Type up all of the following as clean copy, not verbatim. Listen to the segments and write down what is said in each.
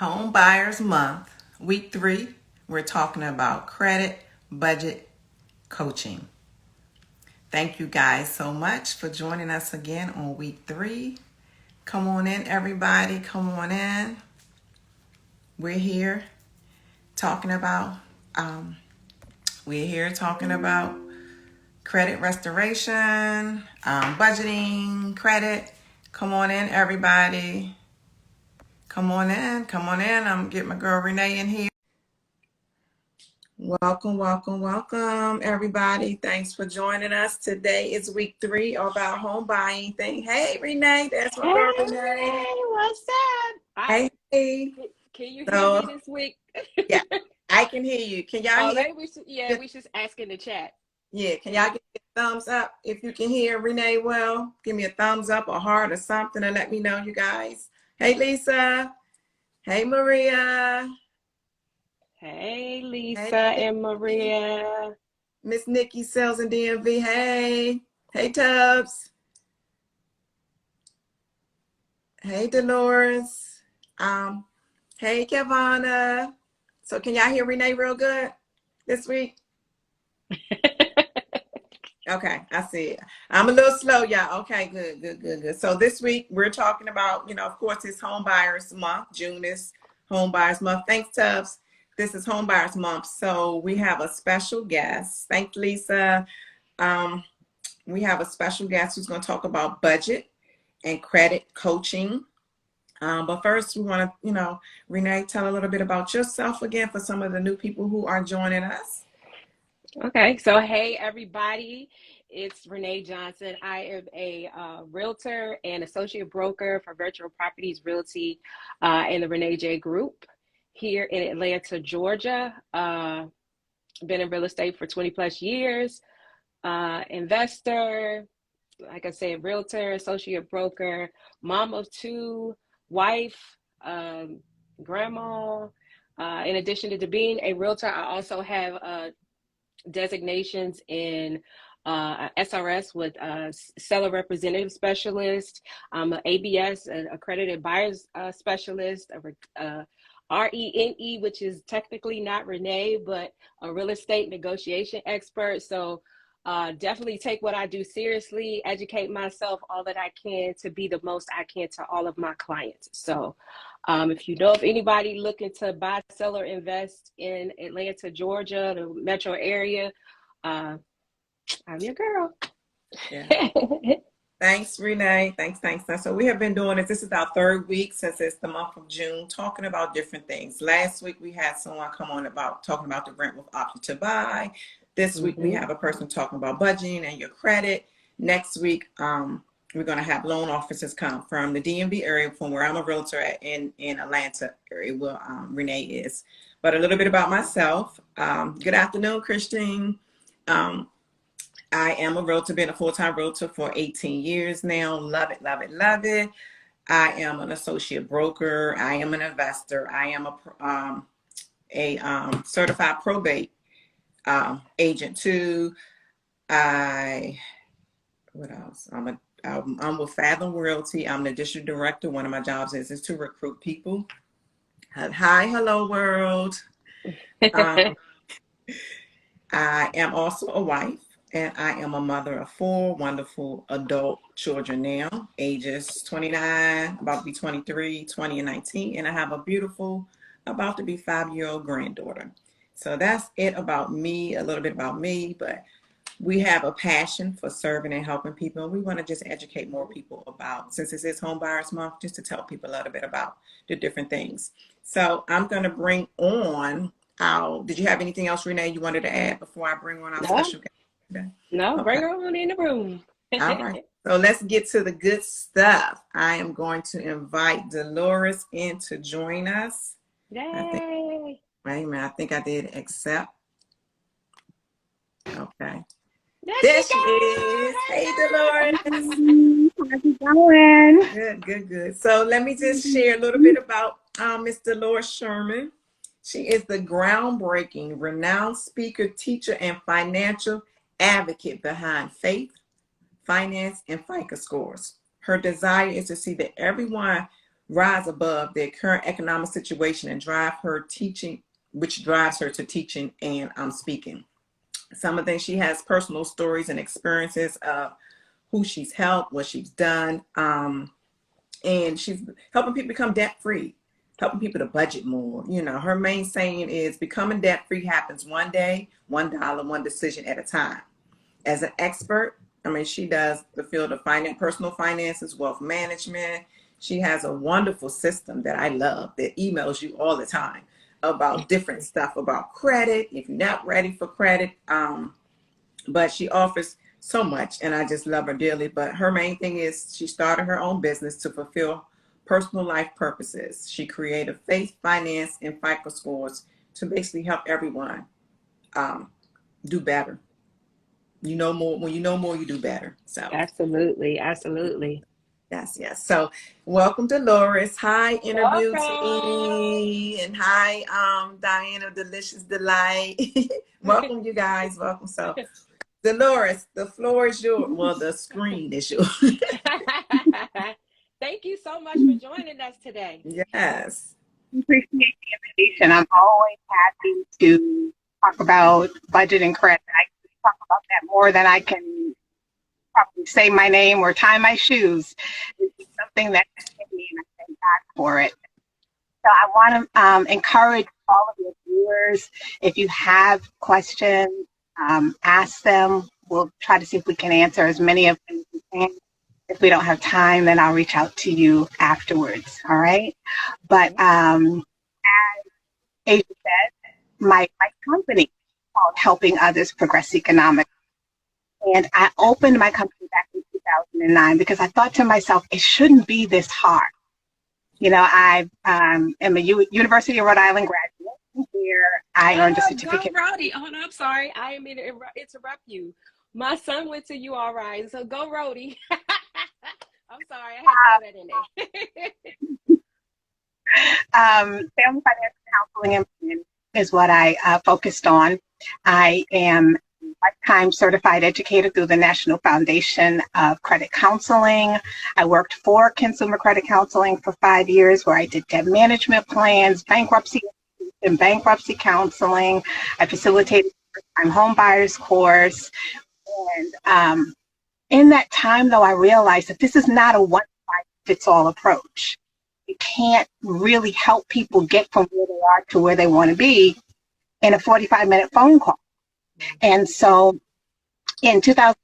Home Buyers Month, week 3, we're talking about credit budget coaching. Thank you guys so much for joining us again on week 3. Come on in, everybody. Come on in. We're here talking about credit restoration, budgeting, credit. Come on in, everybody. Come on in. I'm getting my girl Renae in here. Welcome, everybody. Thanks for joining us. Today is week 3 of our home buying thing. Hey, Renae, that's my girl Renae. Hey, what's up? Hey. Can you hear me this week? Yeah, I can hear you. Can y'all hear? Maybe we should ask in the chat. Yeah, can y'all give me a thumbs up if you can hear Renae well? Give me a thumbs up or heart or something and let me know, you guys. Hey, Lisa. Hey, Maria. Hey, Lisa and Maria. Miss Nikki Sells in DMV. Hey, Tubbs. Hey, Dolores. Hey, Kevana. So can y'all hear Renae real good this week? Okay, I see it. I'm a little slow, y'all. Okay, good. So this week we're talking about, of course, it's Home Buyers Month. June is Home Buyers Month. Thanks, Tubbs. This is Home Buyers Month. So we have a special guest. Thanks, Lisa. We have a special guest who's going to talk about budget and credit coaching. But first, we want to, Renae, tell a little bit about yourself again for some of the new people who are joining us. Okay, so hey, everybody. It's Renae Johnson. I am a realtor and associate broker for Virtual Properties Realty in the Renae J Group here in Atlanta, Georgia. Been in real estate for 20 plus years. Investor, like I said, realtor, associate broker, mom of 2, wife, grandma. In addition to being a realtor, I also have designations in SRS with seller representative specialist. I'm an ABS, an accredited buyers specialist, a RENE, which is technically not Renee, but a real estate negotiation expert. So definitely take what I do seriously, educate myself all that I can to be the most I can to all of my clients. So if you know of anybody looking to buy, sell, or invest in Atlanta, Georgia, the metro area, I'm your girl. Yeah. Thanks, Renae. Thanks. So we have been doing it. This is our 3rd week since it's the month of June, talking about different things. Last week we had someone come on talking about the rent with option to buy. This week we have a person talking about budgeting and your credit. Next week, we're going to have loan officers come from the DMV area, from where I'm a realtor in Atlanta area, where Renae is. But a little bit about myself. Good afternoon, Christine. I am a realtor, been a full-time realtor for 18 years now. Love it. I am an associate broker. I am an investor. I am a certified probate agent too. What else? I'm with Fathom Realty. I'm the district director. One of my jobs is to recruit people. Hi, hello world. I am also a wife. And I am a mother of 4 wonderful adult children now, ages 29, about to be 23, 20, and 19. And I have a beautiful, about to be 5-year-old granddaughter. So that's it about me, a little bit about me. But we have a passion for serving and helping people. And we want to just educate more people about, since this is Home Buyers Month, just to tell people a little bit about the different things. So I'm going to bring on did you have anything else, Renae, you wanted to add before I bring on our special guest? No, Okay. Bring her on in the room. All right. So let's get to the good stuff. I am going to invite Dolores in to join us. Yay. I think I did accept. Okay. There she is. Hey, Dolores. How's it going? Good. So let me just share a little bit about Miss Dolores Sherman. She is the groundbreaking, renowned speaker, teacher, and financial advocate behind Faith, Finance, and FICA scores. Her desire is to see that everyone rise above their current economic situation and drive her teaching, which drives her to teaching and speaking. Some of the things, she has personal stories and experiences of who she's helped, what she's done, and she's helping people become debt-free, helping people to budget more. You know, her main saying is becoming debt-free happens one day, $1, one decision at a time. As an expert, I mean, she does the field of finance, personal finances, wealth management. She has a wonderful system that I love that emails you all the time about different stuff about credit, if you're not ready for credit. But she offers so much, and I just love her dearly. But her main thing is she started her own business to fulfill personal life purposes. She created faith, finance, and FICO scores to basically help everyone do better. You know more. When you know more, you do better. So Absolutely. Absolutely. yes, yes. So welcome, Dolores. Hi, Interview Welcome. Team. And hi, Diana, Delicious Delight. Welcome, you guys. Welcome. So Dolores, the floor is yours. Well, the screen is yours. Thank you so much for joining us today. Yes. Appreciate the invitation. I'm always happy to talk about budget and credit. I can talk about that more than I can probably say my name or tie my shoes. It's something that hit me, and I thank God for it. So I want to encourage all of your viewers, if you have questions, ask them. We'll try to see if we can answer as many of them as we can. If we don't have time, then I'll reach out to you afterwards. All right. But as Asia said, my company is called Helping Others Progress Economically. And I opened my company back in 2009 because I thought to myself, it shouldn't be this hard. You know, I am a University of Rhode Island graduate where I earned a certificate. Go Rowdy. Oh, no, I'm sorry. I am going to interrupt you. My son went to URI, so go Rowdy. I'm sorry, I had to throw that in there. Family financial counseling and planning is what I focused on. I am a lifetime certified educator through the National Foundation of Credit Counseling. I worked for Consumer Credit Counseling for 5 years, where I did debt management plans, bankruptcy and bankruptcy counseling. I facilitated the first-time home buyers course. And in that time, though, I realized that this is not a one-size-fits-all approach. You can't really help people get from where they are to where they want to be in a 45-minute phone call. And so in 2009,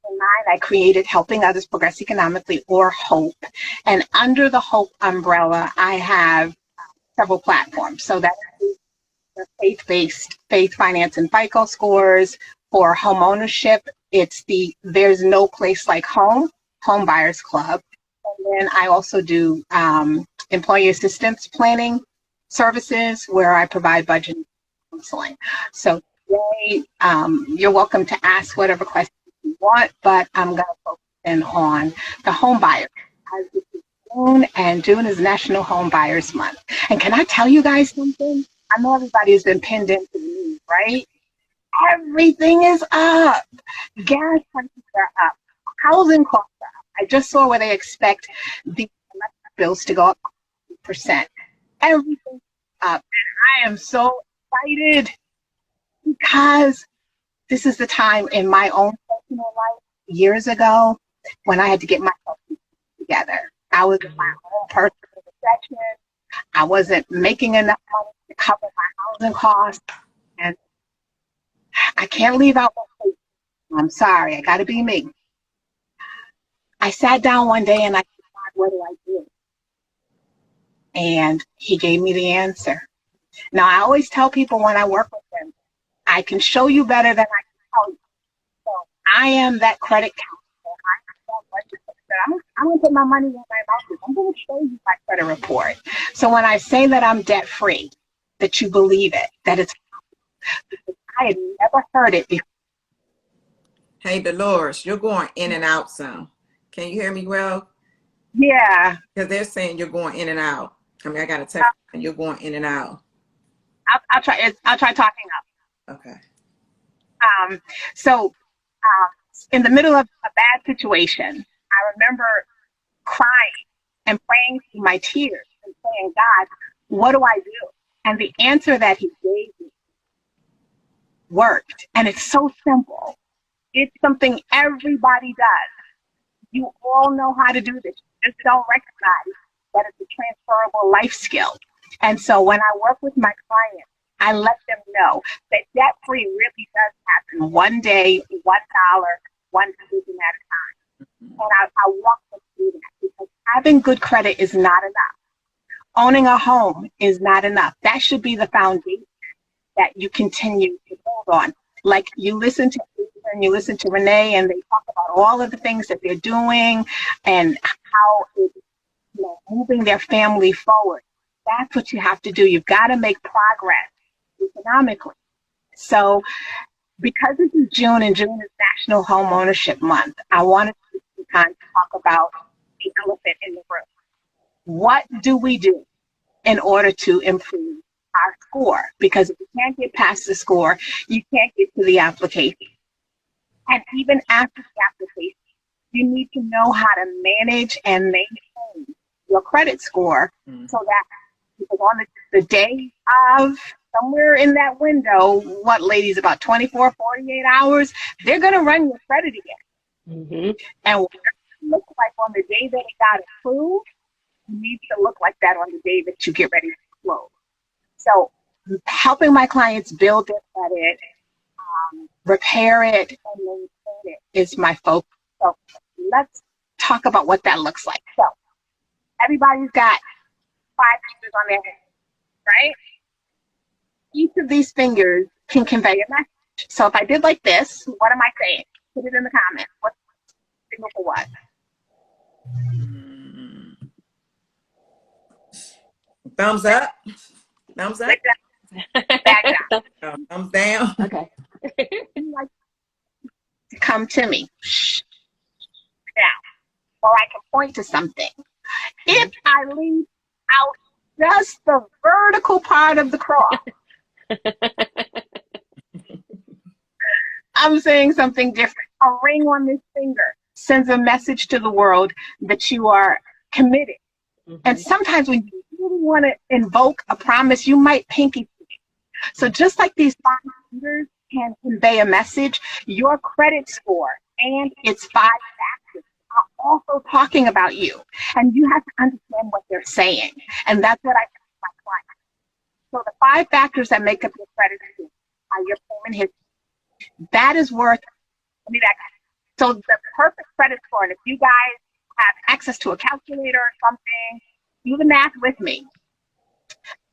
I created Helping Others Progress Economically, or HOPE. And under the HOPE umbrella, I have several platforms. So that is the faith-based faith, finance, and FICO scores. For homeownership, it's the There's No Place Like Home Buyers Club. And then I also do employee assistance planning services, where I provide budget counseling. So today, you're welcome to ask whatever questions you want, but I'm going to focus in on the home buyer. This is June, and June is National Home Buyers Month. And can I tell you guys something? I know everybody has been pinned into the news, right? Everything is up. Gas prices are up. Housing costs are up. I just saw where they expect the electric bills to go up 50%. Everything's up. And I am so excited because this is the time in my own personal life years ago when I had to get myself together. I was in my own personal recession. I wasn't making enough money to cover my housing costs. And I can't leave out my face. I'm sorry, I gotta be me. I sat down one day and I said, God, what do I do? And he gave me the answer. Now, I always tell people when I work with them, I can show you better than I can tell you. So I am that credit counselor. I'm going to put my money where my mouth is. I'm going to show you my credit report. So when I say that I'm debt free, that you believe it, that it's, I had never heard it before. Hey, Dolores, you're going in and out some. Can you hear me well? Yeah. Because they're saying you're going in and out. I mean, I got a text and you're going in and out. I'll try talking up. Okay. So in the middle of a bad situation, I remember crying and praying through my tears and saying, God, what do I do? And the answer that he gave me worked. And it's so simple. It's something everybody does. You all know how to do this. You just don't recognize that it's a transferable life skill. And so when I work with my clients, I let them know that debt-free really does happen one day, $1, one decision at a time. And I walk them through that because having good credit is not enough. Owning a home is not enough. That should be the foundation that you continue to build on. Like you listen to and you listen to Renae and they talk about all of the things that they're doing and how it's moving their family forward. That's what you have to do. You've got to make progress economically. So because this is June and June is National Home Ownership Month, I wanted to take some time to talk about the elephant in the room. What do we do in order to improve our score? Because if you can't get past the score, you can't get to the application. And even after the application, you need to know how to manage and maintain your credit score so that because on the day of somewhere in that window, what ladies, about 24, 48 hours, they're going to run your credit again. And what it looks like on the day that it got approved, needs to look like that on the day that you get ready to close. So helping my clients build their credit, repair it, and maintain it is my focus. So let's talk about what that looks like. So everybody's got 5 fingers on their hand, right? Each of these fingers can convey a message. So if I did like this, what am I saying? Put it in the comments. What's the signal for what? Thumbs up. Thumbs up. Back down. Thumbs down. Okay. Like to come to me. Down. Or I can point to something. If I leave out just the vertical part of the cross, I'm saying something different. A ring on this finger sends a message to the world that you are committed. And sometimes when you really want to invoke a promise, you might pinky to it. So just like these 5 fingers can convey a message, your credit score and its 5 factors are also talking about you. And you have to understand what they're saying. And that's what I tell my clients. So the 5 factors that make up your credit score are your payment history. That is worth, so the perfect credit score, and if you guys have access to a calculator or something, do the math with me.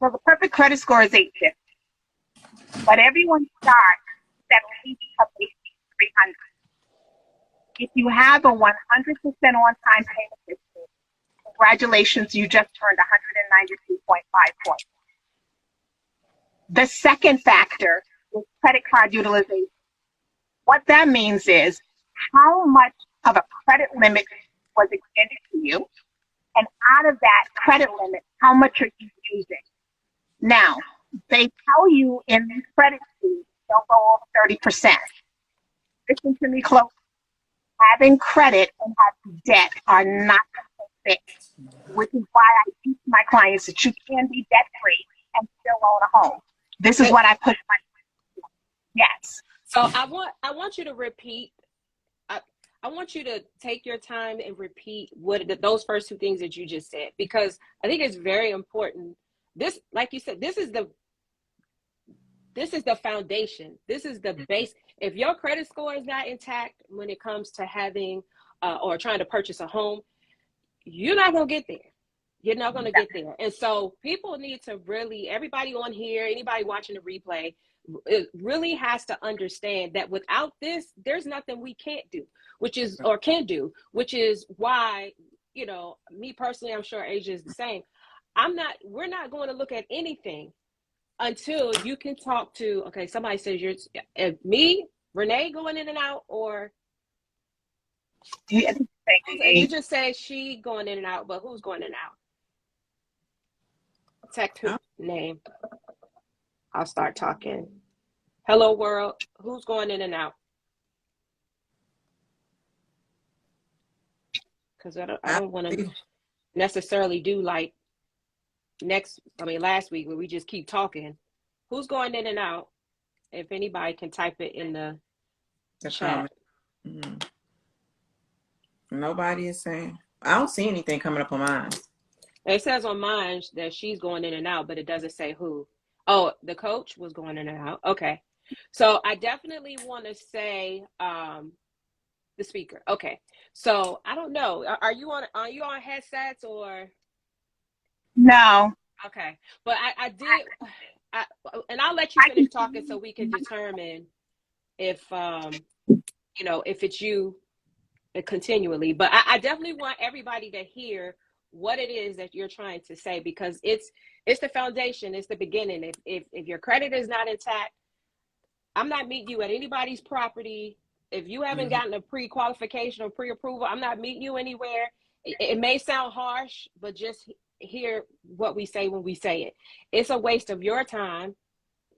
So the perfect credit score is 850. But everyone starts at least a basic 300. If you have a 100% on-time payment history, congratulations, you just earned 192.5 points. The second factor is credit card utilization. What that means is how much of a credit limit was extended to you, and out of that credit limit, how much are you using? Now, they tell you in these credit fees, don't go over 30%. Listen to me close. Having credit and having debt are not the same thing, which is why I teach my clients that you can be debt-free and still own a home. This is what I put my yes. So I want you to repeat. I want you to take your time and repeat those first 2 things that you just said, because I think it's very important. This, like you said, this is the foundation. This is the base. If your credit score is not intact when it comes to having or trying to purchase a home, you're not going to get there. You're not going to get there. And so people need to really, everybody on here, anybody watching the replay, it really has to understand that without this, there's nothing we can't do, or can do, which is why, me personally, I'm sure Asia is the same. We're not going to look at anything until you can talk to, okay, somebody says me, Renae going in and out, or you just said she going in and out, but who's going in and out? Text who name. I'll start talking. Hello world. Who's going in and out? Because I don't want to necessarily do like last week, where we just keep talking. Who's going in and out? If anybody can type it in the chat. Comment. Nobody is saying. I don't see anything coming up on mine. It says on mine that she's going in and out, but it doesn't say who. Oh, the coach was going in and out. Okay. So I definitely want to say the speaker. Okay. So I don't know. Are you on headsets or? No. Okay. But I did, and I'll let you finish talking so we can determine if, if it's you continually. But I definitely want everybody to hear what it is that you're trying to say, because it's the foundation, it's the beginning. If your credit is not intact, I'm not meeting you at anybody's property. If you haven't gotten a pre-qualification or pre-approval, I'm not meeting you anywhere. It may sound harsh, but just hear what we say when we say it. It's a waste of your time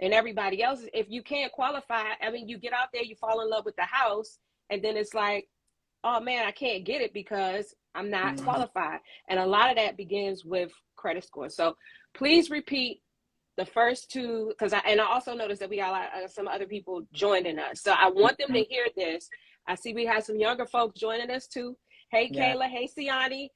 and everybody else's. If you can't qualify, you get out there, you fall in love with the house, and then it's like, oh man, I can't get it because I'm not qualified. And a lot of that begins with credit score. So please repeat the first two, because I also noticed that we got some other people joining us. So I want them to hear this. I see we have some younger folks joining us too. Hey, Kayla. Hey, Siani.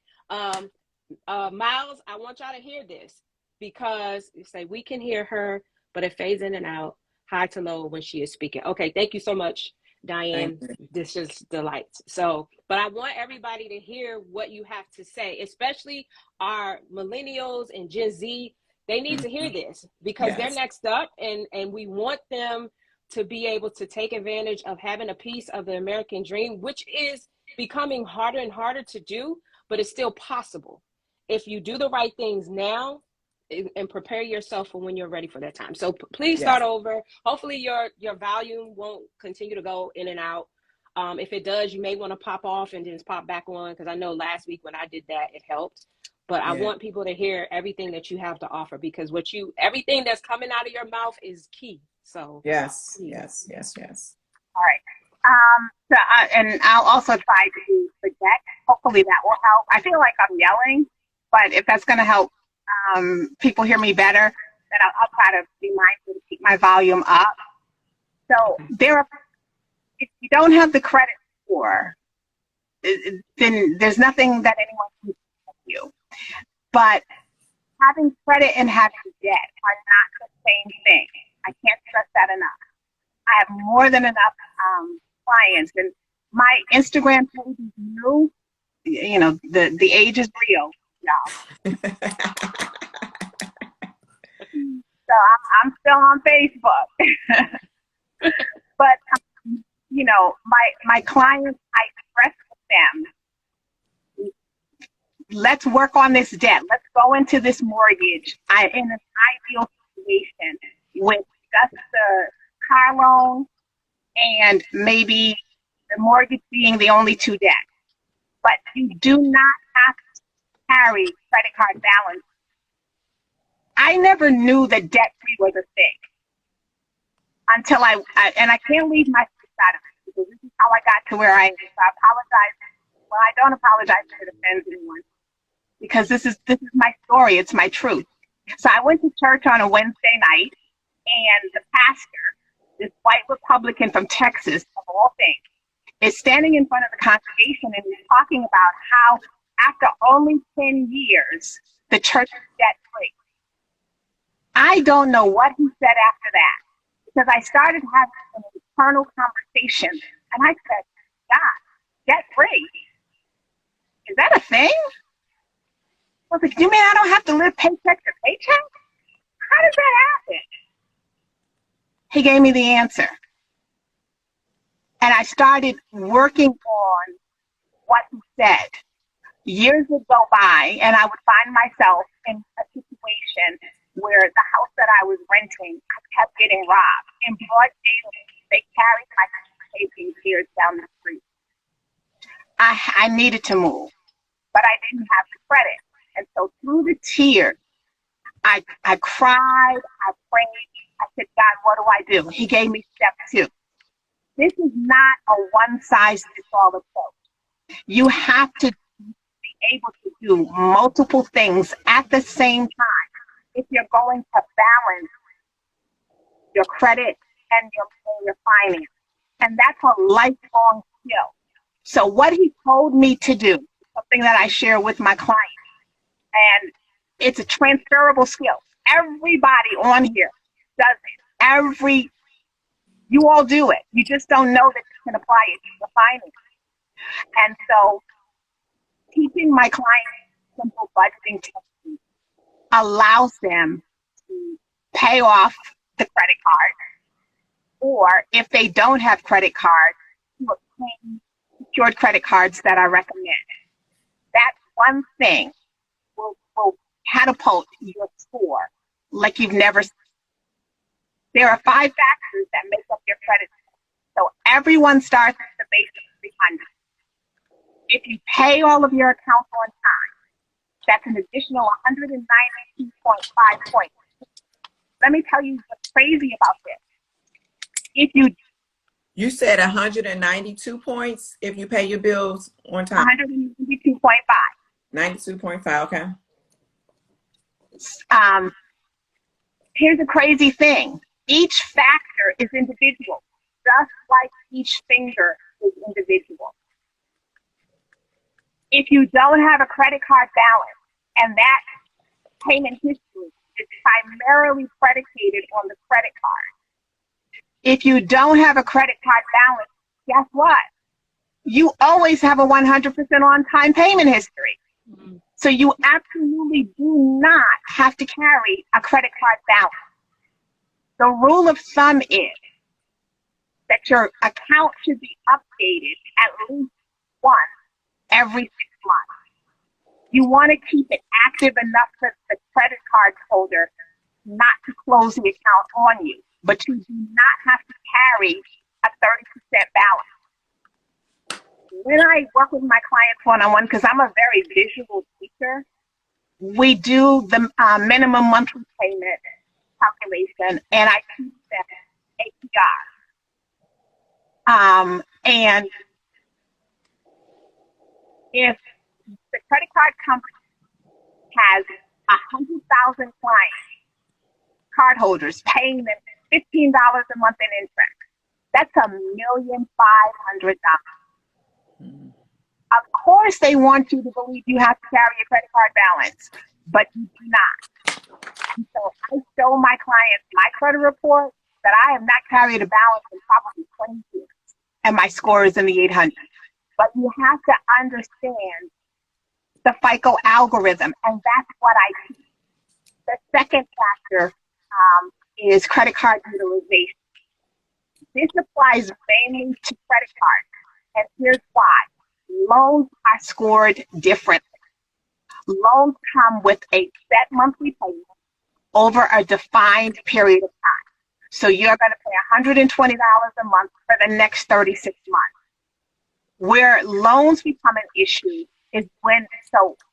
Miles, I want y'all to hear this, because you say we can hear her, but it fades in and out, high to low when she is speaking. Okay, thank you so much, Diane. This is delight. So, but I want everybody to hear what you have to say, especially our millennials and Gen Z. They need to hear this, because they're next up, and we want them to be able to take advantage of having a piece of the American dream, which is becoming harder and harder to do, but it's still possible if you do the right things now and prepare yourself for when you're ready for that time. So please start over. Hopefully your volume won't continue to go in and out. If it does, you may want to pop off and just pop back on, because I know last week when I did that, it helped. But I want people to hear everything that you have to offer, because everything that's coming out of your mouth is key. So yes. All right. And I'll also try to project. Hopefully that will help. I feel like I'm yelling, but if that's going to help people hear me better, then I'll try to be mindful to keep my volume up. So if you don't have the credit score, then there's nothing that anyone can do for you. But having credit and having debt are not the same thing. I can't stress that enough. I have more than enough clients, and my Instagram page is new. The age is real, y'all. So I'm still on Facebook. But my clients, I express with them, let's work on this debt. Let's go into this mortgage. I'm in an ideal situation with just the car loan and maybe the mortgage being the only two debts. But you do not have to carry credit card balance. I never knew that debt-free was a thing until I can't leave my face out of it, because this is how I got to where I am. So I apologize. Well, I don't apologize if it offends anyone, because this is my story. It's my truth. So I went to church on a Wednesday night, and the pastor, this white Republican from Texas, of all things, is standing in front of the congregation, and he's talking about how after only 10 years, the church is debt-free. I don't know what he said after that, because I started having an internal conversation, and I said, God, debt-free? Is that a thing? I was like, you mean I don't have to live paycheck to paycheck? How does that happen? He gave me the answer. And I started working on what he said. Years would go by, and I would find myself in a situation where the house that I was renting, I kept getting robbed. In broad daylight, they carried my suitcases years down the street. I needed to move, but I didn't have the credit. And so through the tears, I cried, I prayed, I said, God, what do I do? He gave me step 2. This is not a one-size-fits-all approach. You have to be able to do multiple things at the same time. if you're going to balance your credit and your finance. And that's a lifelong skill. So what he told me to do, something that I share with my clients, and it's a transferable skill. Everybody on here does it. You all do it. You just don't know that you can apply it to your finance. And so teaching my clients simple budgeting techniques allows them to pay off the credit card, or if they don't have credit cards, to obtain secured credit cards that I recommend. That one thing will catapult your score like you've never seen. There are 5 factors that make up your credit score. So everyone starts at the base of 300. If you pay all of your accounts on time, that's an additional 192.5 points. Let me tell you what's crazy about this. You said 192 points if you pay your bills on time. 192.5. 92.5, okay. Here's a crazy thing. Each factor is individual, just like each finger is individual. If you don't have a credit card balance, and that payment history is primarily predicated on the credit card. If you don't have a credit card balance, guess what? You always have a 100% on-time payment history. Mm-hmm. So you absolutely do not have to carry a credit card balance. The rule of thumb is that your account should be updated at least once every 6 months. You want to keep it active enough for the credit card holder not to close the account on you, but you do not have to carry a 30% balance. When I work with my clients one-on-one, because I'm a very visual teacher, we do the minimum monthly payment calculation, and I teach them APR. And if the credit card company has 100,000 clients, cardholders paying them $15 a month in interest, that's $1,500,000. Of course, they want you to believe you have to carry a credit card balance, but you do not. And so I show my clients my credit report that I have not carried a balance in probably 20 years, and my score is in the 800s. But you have to understand the FICO algorithm, and that's what I teach. The second factor is credit card utilization. This applies mainly to credit cards, and here's why. Loans are scored differently. Loans come with a set monthly payment over a defined period of time. So you're going to pay $120 a month for the next 36 months. Where loans become an issue is when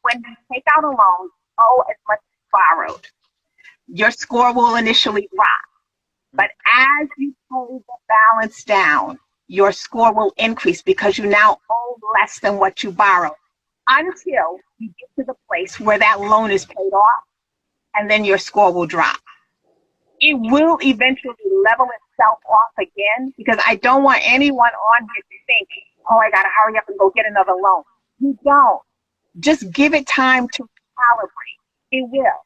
you take out a loan, owe as much as borrowed, your score will initially drop. But as you pay the balance down, your score will increase because you now owe less than what you borrowed until you get to the place where that loan is paid off, and then your score will drop. It will eventually level itself off again, because I don't want anyone on here to think, oh, I got to hurry up and go get another loan. You don't. Just give it time to calibrate. It will.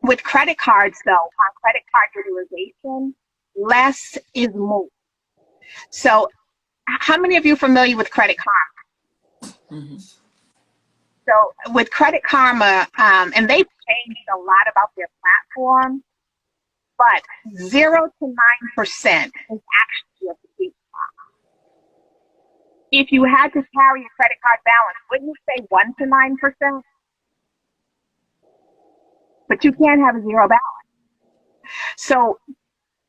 With credit cards, though, on credit card utilization, less is more. So how many of you are familiar with Credit Karma? Mm-hmm. So with Credit Karma, and they've changed a lot about their platform, but 0 to 9% is actually a sweet spot. If you had to carry a credit card balance, wouldn't you say 1 to 9%? But you can't have a zero balance. So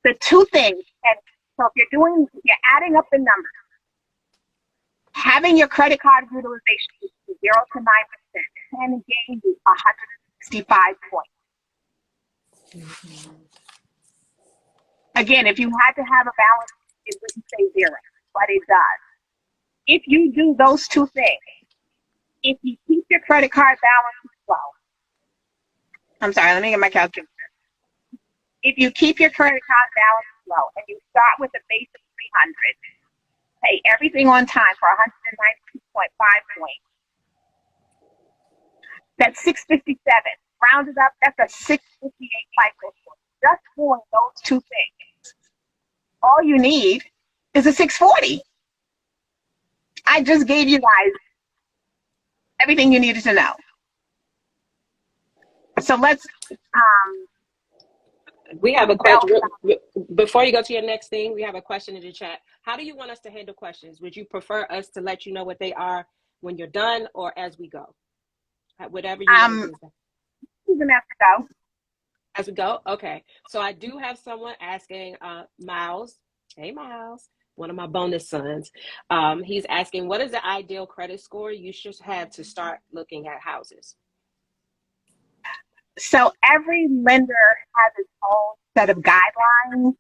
the two things, and so if you're adding up the numbers, having your credit card utilization is 0 to 9% can gain you 165 points. Mm-hmm. Again, if you had to have a balance, it wouldn't say 0, but it does. If you do those two things, if you keep your credit card balance low, I'm sorry, let me get my calculator. If you keep your credit card balance low and you start with a base of 300, pay everything on time for 192.5 points, that's 657. Rounded up, that's a 658 FICO score. Just doing those two things. All you need is a 640. I just gave you guys everything you needed to know. So let's we have a question before you go to your next thing. We have a question in the chat. How do you want us to handle questions? Would you prefer us to let you know what they are when you're done, or as we go? Whatever you want to do. You're gonna have to go. As we go? Okay. So I do have someone asking, Miles. Hey, Miles, one of my bonus sons. He's asking, what is the ideal credit score you should have to start looking at houses? So every lender has its own set of guidelines,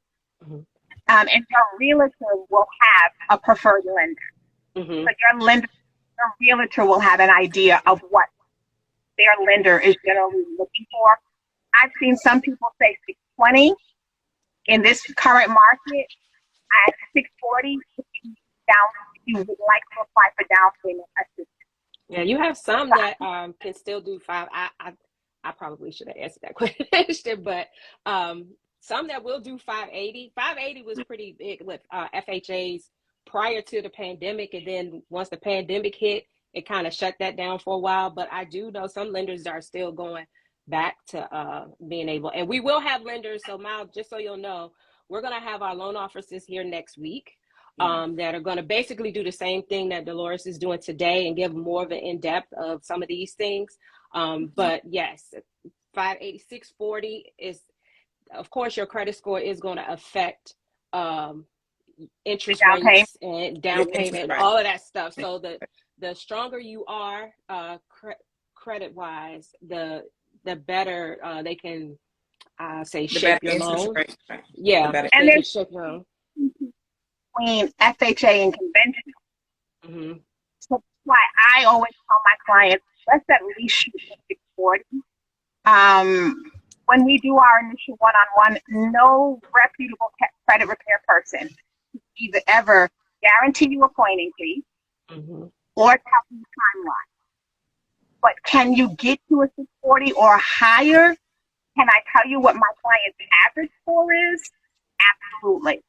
and your realtor will have a preferred lender. So your realtor will have an idea of what their lender is generally looking for. I've seen some people say 620 in this current market. At 640, if you would like to apply for down payment assistance. Yeah, you have some that can still do 5. I probably should have answered that question, but some that will do 580. 580 was pretty big with FHAs prior to the pandemic, and then once the pandemic hit, it kind of shut that down for a while. But I do know some lenders are still going back to being able, and we will have lenders. So Miles, just so you'll know, we're going to have our loan officers here next week that are going to basically do the same thing that Dolores is doing today and give more of an in-depth of some of these things. But yes, 580, 640 is, of course, your credit score is going to affect interest rates and down payment and all of that stuff. So the stronger you are credit-wise, the better they can shape your loan. Yeah, and there's between FHA and conventional. So that's why I always tell my clients, let's at least shoot for 640. When we do our initial one-on-one, no reputable credit repair person either ever guarantee you a point increase or tell you timeline. But can you get to a 640 or higher? Can I tell you what my client's average score is? Absolutely.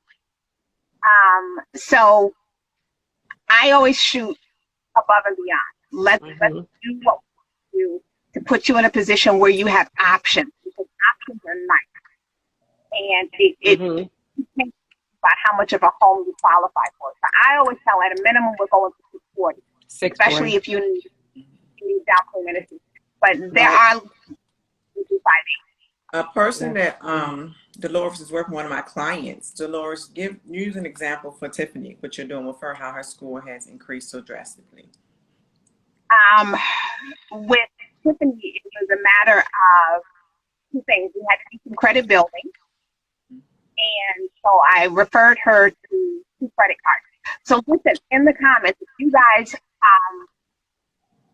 So I always shoot above and beyond. Let's do what we do to put you in a position where you have options, because options are nice. And it depends about how much of a home you qualify for. So I always tell, at a minimum, we're going for 640, especially if you need down payment assistance. But there are 580. A person that Dolores is working with, one of my clients. Dolores, use an example for Tiffany, what you're doing with her, how her score has increased so drastically. With Tiffany, it was a matter of two things. We had to do some credit building, and so I referred her to 2 credit cards. So listen, in the comments, if you guys,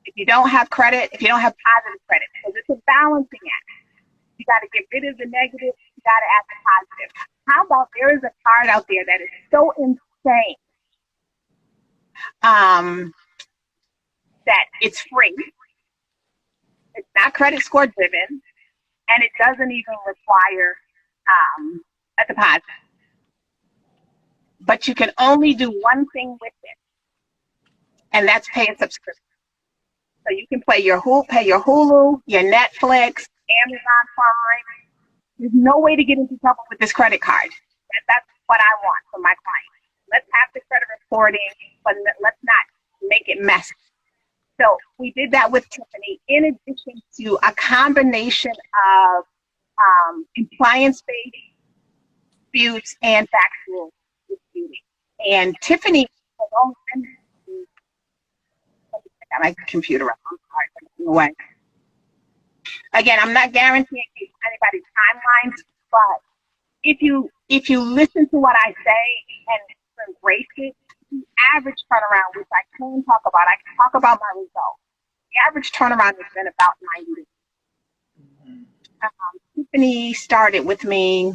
if you don't have credit, if you don't have positive credit, because it's a balancing act. You got to get rid of the negative. You got to add the positive. How about there is a card out there that is so insane that it's free. It's not credit score driven, and it doesn't even require a deposit. But you can only do one thing with it, and that's pay a subscription. So you can pay your Hulu, your Netflix, Amazon Prime. There's no way to get into trouble with this credit card. That's what I want for my clients. Let's have the credit reporting, but let's not make it messy. So we did that with Tiffany, in addition to a combination of compliance-based disputes and factual disputing. And Tiffany has only been, I got my computer up, I'm sorry, away. Again, I'm not guaranteeing anybody's timelines, but if you listen to what I say and embrace it, the average turnaround, which I can talk about, I can talk about my results. The average turnaround has been about 90 days. company started with me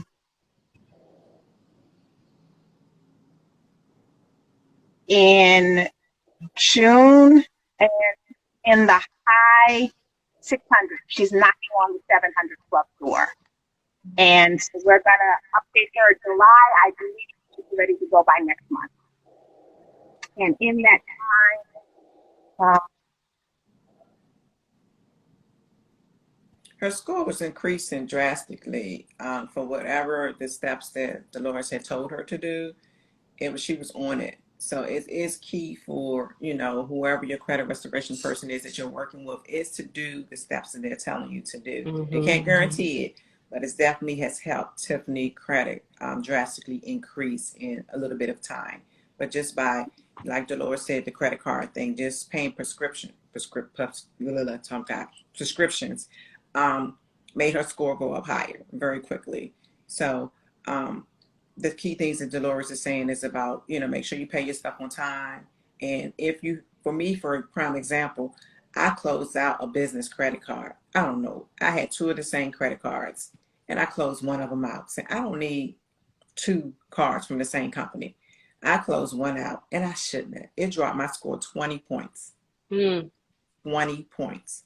in June, and in the high 600. She's knocking on the 700 club door. And so we're going to update her in July. I believe she's ready to go by next month. And in that time, her score was increasing drastically for whatever the steps that Dolores had told her to do. She was on it. So it is key for, whoever your credit restoration person is that you're working with, is to do the steps that they're telling you to do. Mm-hmm. They can't guarantee it, but it definitely has helped Tiffany credit drastically increase in a little bit of time. But just by, like Dolores said, the credit card thing, just paying prescriptions made her score go up higher very quickly. So the key things that Dolores is saying is about, make sure you pay your stuff on time. And for a prime example, I closed out a business credit card. I don't know. I had two of the same credit cards and I closed one of them out. Saying I don't need two cards from the same company. I closed one out and I shouldn't have. It dropped my score 20 points. 20 points.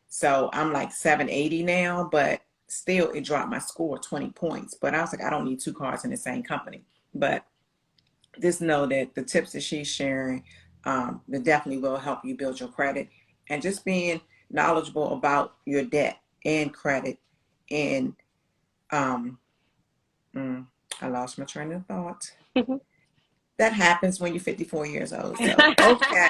So I'm like 780 now, but still it dropped my score 20 points. But I was like, I don't need two cards in the same company. But just know that the tips that she's sharing that definitely will help you build your credit, and just being knowledgeable about your debt and credit. And I lost my train of thought. That happens when you're 54 years old. So okay.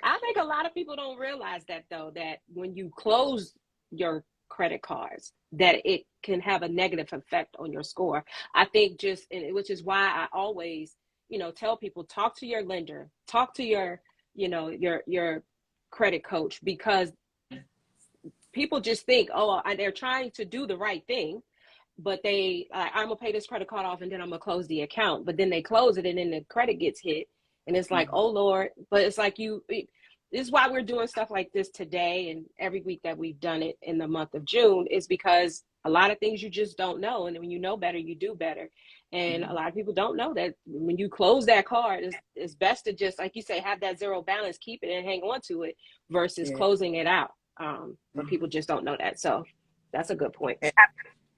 I think a lot of people don't realize that, though, that when you close your credit cards, that it can have a negative effect on your score. I think which is why I always, tell people, talk to your lender, talk to your credit coach, because people just think, oh, they're trying to do the right thing, but I'm gonna pay this credit card off and then I'm gonna close the account. But then they close it and then the credit gets hit. And it's like, oh Lord, but it's like this is why we're doing stuff like this today and every week that we've done it in the month of June, is because a lot of things you just don't know. And when you know better, you do better. And a lot of people don't know that when you close that card, it's best to just, like you say, have that zero balance, keep it and hang on to it versus closing it out. But people just don't know that. So that's a good point. And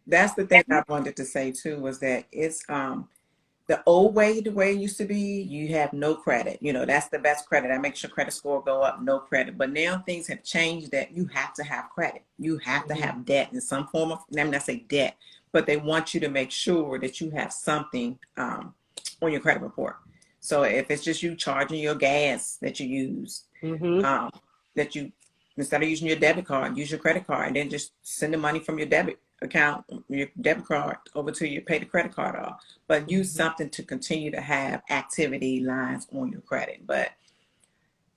that's the thing I wanted to say too, was that it's the old way, the way it used to be, you have no credit. That's the best credit. That makes your credit score go up, no credit. But now things have changed that you have to have credit. You have to have debt in some form of, I mean, I say debt, but they want you to make sure that you have something on your credit report. So if it's just you charging your gas that you use, that you, instead of using your debit card, use your credit card, and then just send the money from your debit account, your debit card over to you, pay the credit card off, but use something to continue to have activity lines on your credit. But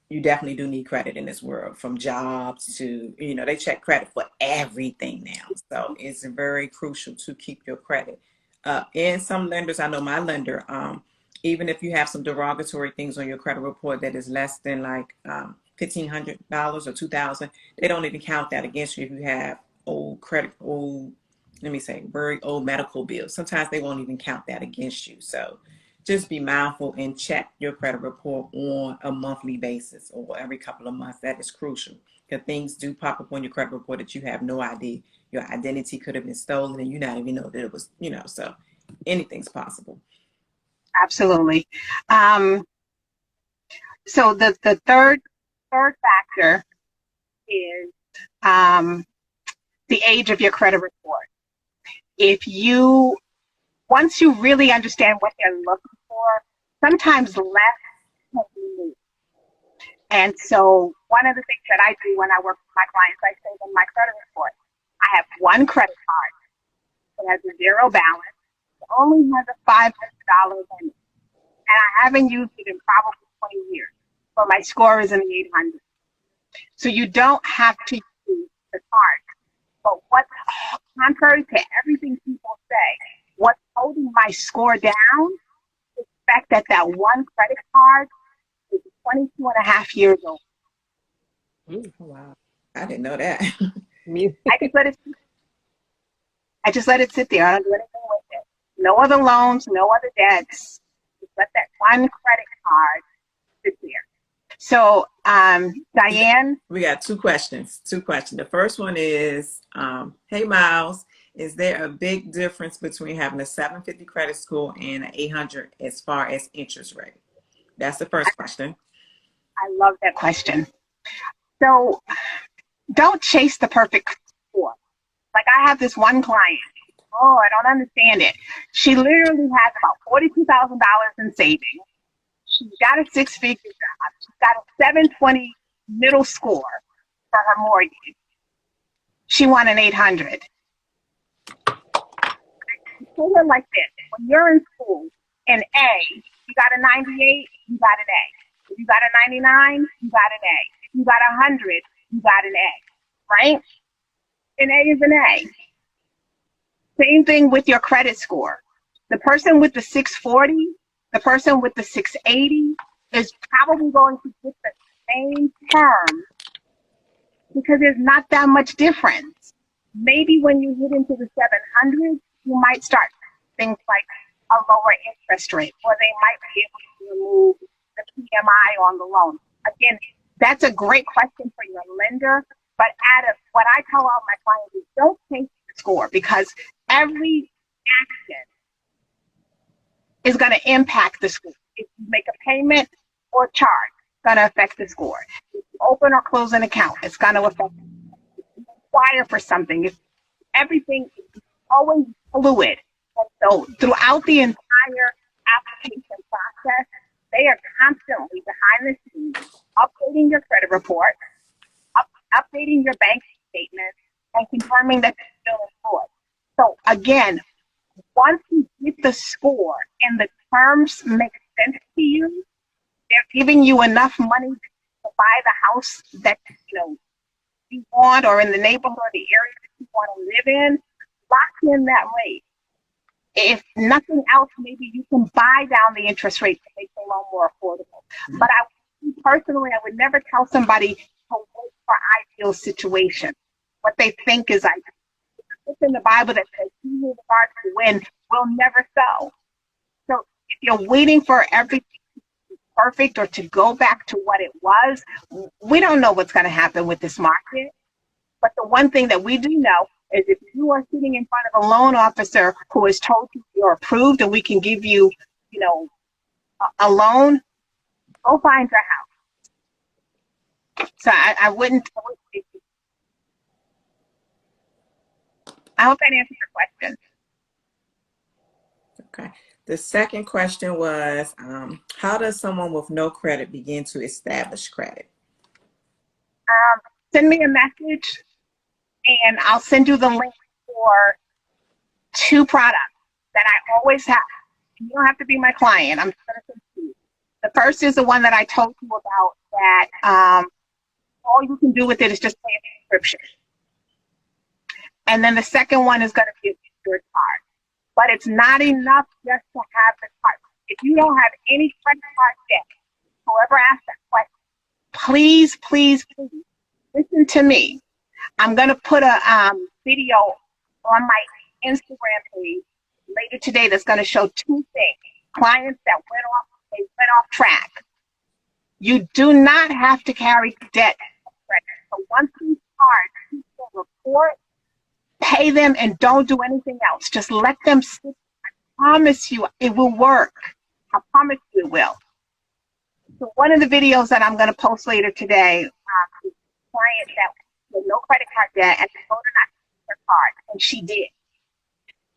you definitely do need credit in this world, from jobs to, they check credit for everything now. So it's very crucial to keep your credit up. And some lenders, I know my lender, even if you have some derogatory things on your credit report that is less than like $1,500 or $2,000, they don't even count that against you if you have very old medical bills. Sometimes they won't even count that against you. So just be mindful and check your credit report on a monthly basis or every couple of months. That is crucial, because things do pop up on your credit report that you have no idea. Your identity could have been stolen and you not even know that it was, so anything's possible. Absolutely. So the third factor is the age of your credit report. Once you really understand what they're looking for, sometimes less can be more. And so one of the things that I do when I work with my clients, I say in my credit report, I have one credit card that has a zero balance, it only has a $500 in it, and I haven't used it in probably 20 years. So my score is in the 800. So you don't have to use the card. But what's contrary to everything people say, what's holding my score down is the fact that one credit card is 22 and a half years old. Wow. I didn't know that. I just let it. I just let it sit there. I don't do anything with it. No other loans, no other debts. Just let that one credit card sit there. So, Diane? We got two questions. The first one is, hey, Miles, is there a big difference between having a 750 credit score and an 800 as far as interest rate? That's the first question. I love that question. So, don't chase the perfect score. Like, I have this one client. Oh, I don't understand it. She literally has about $42,000 in savings. She's got a six-figure job. She's got a 720 middle score for her mortgage. She won an 800. I told her like this: when you're in school, in A, you got a 98, you got an A. If you got a 99, you got an A. If you got 100, you got an A. Right? An A is an A. Same thing with your credit score. The person with the 640, the person with the 680 is probably going to get the same term because there's not that much difference. Maybe when you hit into the 700, you might start things like a lower interest rate, or they might be able to remove the PMI on the loan. Again, that's a great question for your lender, but what I tell all my clients is don't change the score, because every action is going to impact the score. If you make a payment or charge, it's going to affect the score. If you open or close an account, it's going to affect it. If you inquire for something, if everything is always fluid. And so throughout the entire application process, they are constantly behind the scenes updating your credit report, updating your bank statement, and confirming that you're still employed. So again, once you get the score and the terms make sense to you, they're giving you enough money to buy the house that you want, or in the neighborhood or the area that you want to live in, lock in that rate. If nothing else, maybe you can buy down the interest rate to make the loan more affordable. But personally, I would never tell somebody to wait for ideal situation. What they think is ideal. It's in the Bible that says, "He who desires to win will never sow." So if you're waiting for everything to be perfect or to go back to what it was, we don't know what's going to happen with this market. But the one thing that we do know is if you are sitting in front of a loan officer who has told you you're approved and we can give you, a loan, go find your house. So I wouldn't. I hope that answers your question. Okay. The second question was, how does someone with no credit begin to establish credit? Send me a message and I'll send you the link for 2 products that I always have. You don't have to be my client. I'm just going to send you. The first is the one that I told you about, that all you can do with it is just pay a subscription. And then the second one is going to be a secured card. But it's not enough just to have the card. If you don't have any credit card debt, whoever asked that question, please, please, please listen to me. I'm going to put a video on my Instagram page later today that's going to show 2 things. Clients that went off track. You do not have to carry debt. So once these cards, people report, pay them, and don't do anything else. Just let them sit. I promise you it will work. I promise you it will. So one of the videos that I'm going to post later today, is a client that with no credit card debt and told her not to use her card, and she did.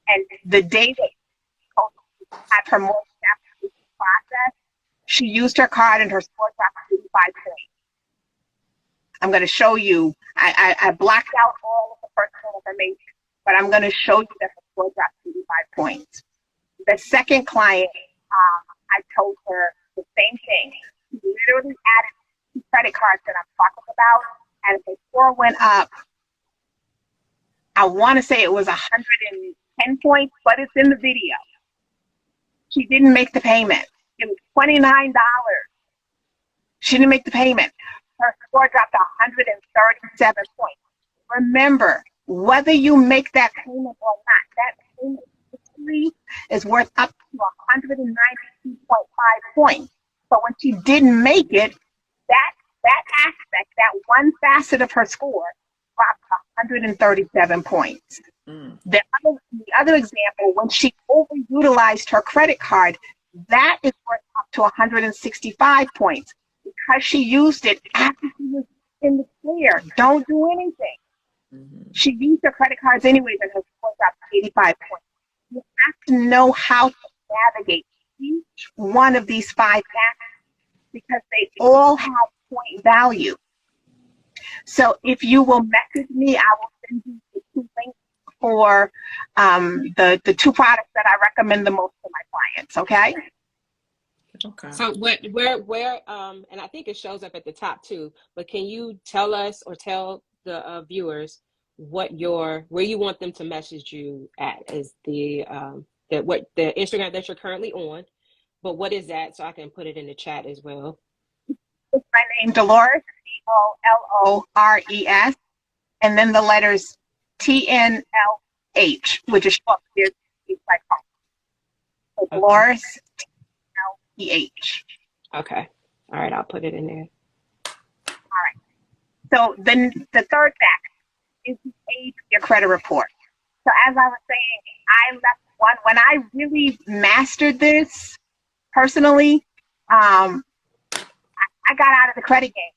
And the day that she had her mortgage application process, she used her card and her score dropped to 85 points. I'm going to show you. I blacked out all of the personal information, but I'm going to show you that her score dropped to 85 points. The second client, I told her the same thing. She literally added 2 credit cards that I'm talking about, and the score went up. I want to say it was 110 points, but it's in the video. She didn't make the payment. It was $29. She didn't make the payment. Her score dropped to 137 points. Remember, Whether you make that payment or not, that payment history is worth up to 192.5 points. So when she didn't make it, that aspect, that one facet of her score dropped 137 points. The other example, when she overutilized her credit card, that is worth up to 165 points because she used it after she was in the clear. Don't do anything. She used her credit cards anyways, and her score dropped to 85 points. You have to know how to navigate each one of these 5 factors because they all have point value. So if you will message me, I will send you the 2 links for the 2 products that I recommend the most to my clients. Okay. Okay. So where and I think it shows up at the top too, but can you tell us or tell the viewers where you want them to message you at? Is the Instagram that you're currently on, but what is that, so I can put it in the chat as well? It's my name, Dolores, Dolores, and then the letters TNLH, which is short for like so okay. Dolores TNLH. Okay. All right, I'll put it in there. All right. So then the third factor is the age of your credit report. So as I was saying, I left one when I really mastered this personally. I got out of the credit game.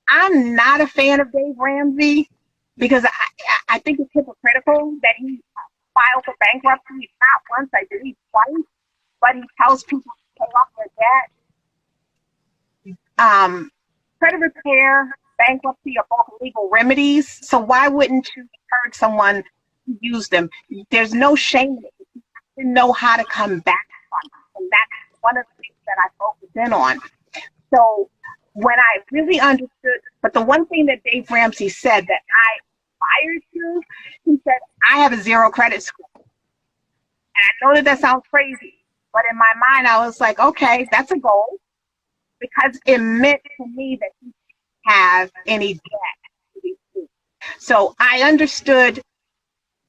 I'm not a fan of Dave Ramsey because I think it's hypocritical that he filed for bankruptcy not once, I believe twice, but he tells people to pay off their debt. Credit repair, bankruptcy are both legal remedies, so why wouldn't you encourage someone to use them? There's no shame in it. You have to know how to come back from it, and that's one of the things that I focus in on. So when I really understood, but the one thing that Dave Ramsey said that I aspired to, he said, I have a 0 credit score. And I know that sounds crazy, but in my mind, I was like, okay, that's a goal, because it meant to me that he didn't have any debt. So I understood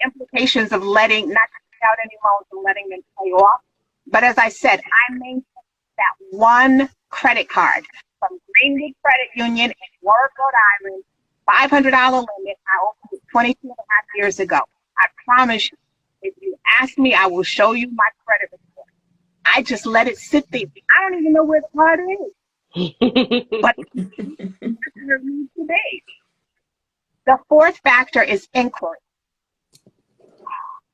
implications of not taking out any loans and letting them pay off. But as I said, I maintained that one credit card from Greenwood Credit Union in Warwick, Rhode Island, $500 limit. I opened it 22 and a half years ago. I promise you, if you ask me, I will show you my credit report. I just let it sit there. I don't even know where the card is. But today, the fourth factor is inquiry.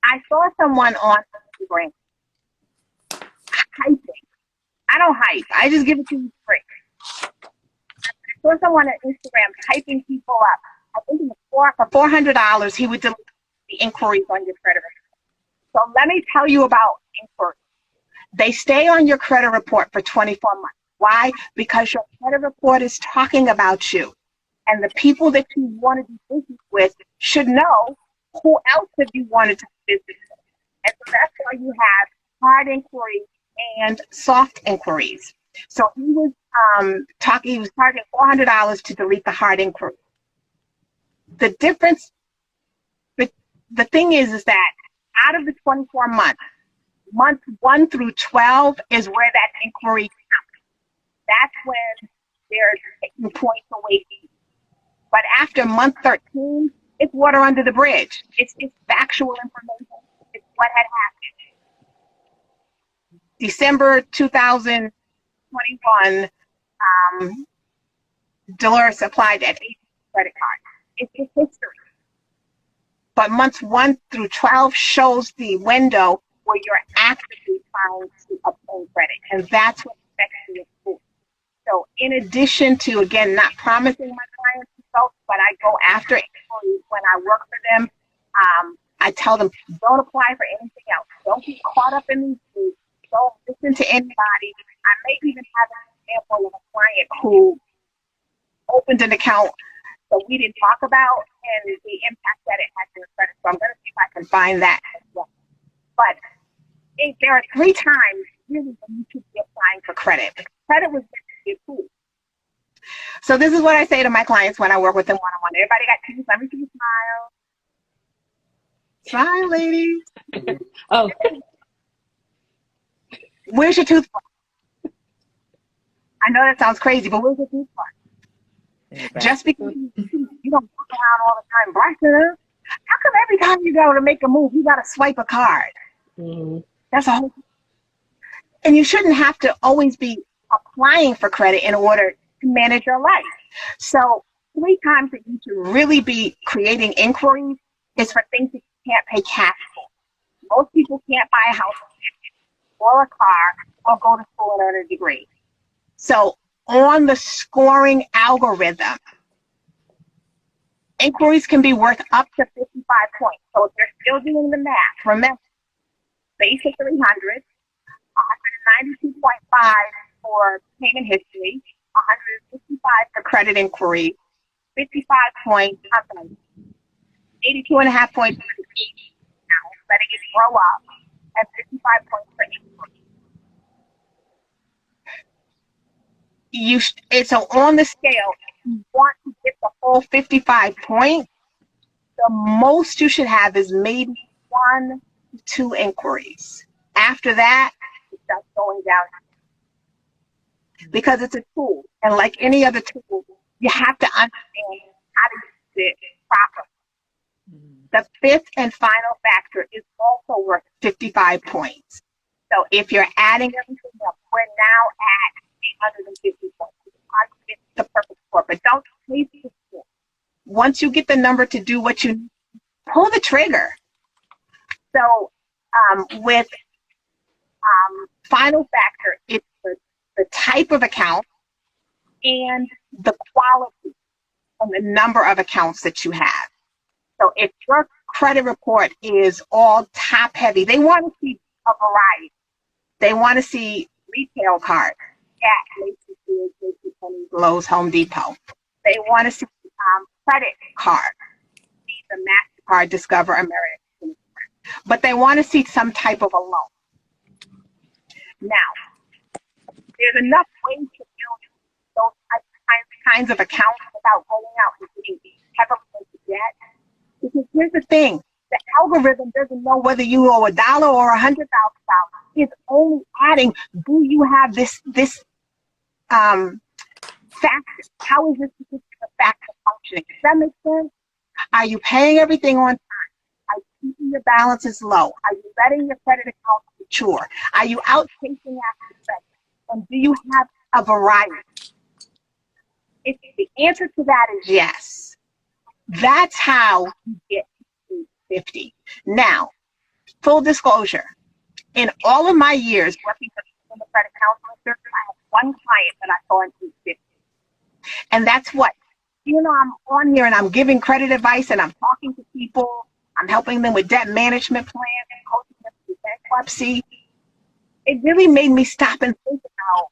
I saw someone on Instagram hyping. I don't hype. I just give it to you free. I saw someone on Instagram hyping people up. I think it was for $400, he would delete the inquiries on your credit report. So let me tell you about inquiries. They stay on your credit report for 24 months. Why? Because your credit report is talking about you. And the people that you want to do business with should know who else have you wanted to do business with. And so that's why you have hard inquiries and soft inquiries. So he was he was charging $400 to delete the hard inquiry. The difference, the thing is that out of the 24 months, months 1 through 12 is where that inquiry counts. That's when they're taking points away from you. But after month 13, it's water under the bridge. It's factual information. It's what had happened. December 2021, Dolores applied at 8 credit card. It's history. But months 1 through 12 shows the window where you're actively trying to obtain credit. And that's what affects you. So in addition to, again, not promising my clients results, but I go after inquiries when I work for them. I tell them, don't apply for anything else. Don't get caught up in these things. Don't listen to anybody. I may even have an example of a client who opened an account that we didn't talk about and the impact that it had to the credit. So I'm going to see if I can find that as well. But there are 3 times really when you should be applying for credit. Credit was meant to be a tool. So this is what I say to my clients when I work with them one-on-one. Everybody got teeth. Let me see you smile. Smile, ladies. Oh, Where's your toothbrush? I know that sounds crazy, but where's your toothbrush? Just because you don't walk around all the time brushing it, how come every time you go to make a move, you got to swipe a card? That's a whole. And you shouldn't have to always be applying for credit in order to manage your life. So 3 times that you should really be creating inquiries is for things that you can't pay cash for. Most people can't buy a house or a car or go to school and earn a degree. So on the scoring algorithm, inquiries can be worth up to 55 points. So if you're still doing the math, remember, basic 300, 192.5 for payment history, 155 for credit inquiry, 55 points, 82.5 points for each, letting it grow up, and 55 points for inquiry. So on the scale, if you want to get the whole 55 points, the most you should have is maybe 1 to 2 inquiries. After that, it starts going down because it's a tool, and like any other tool, you have to understand how to use it properly. The 5th and final factor is also worth 55 points. So if you're adding everything up, we're now at 850 points. It's the perfect score, but don't chase the score. Once you get the number to do what you need, pull the trigger. So with final factor, it's the type of account and the quality and the number of accounts that you have. So if your credit report is all top heavy, they want to see a variety. They want to see retail cards at Macy's, Lowe's, Home Depot. They want to see credit cards, Visa, MasterCard, Discover, American. But they want to see some type of a loan. Now, there's enough ways to build those kinds of accounts without going out and getting heavily into debt. Because here's the thing, the algorithm doesn't know whether you owe $1 or $100,000. It's only adding, do you have this factor? How is this particular factor functioning? Does that make sense? Are you paying everything on time? Are you keeping your balances low? Are you letting your credit account mature? Are you out chasing after credit? And do you have a variety? If the answer to that is yes, that's how you get to 50. Now, full disclosure, in all of my years working for the credit counseling service, I have one client that I saw in 50. And that's what, I'm on here and I'm giving credit advice and I'm talking to people, I'm helping them with debt management plans and coaching them through bankruptcy. It really made me stop and think about,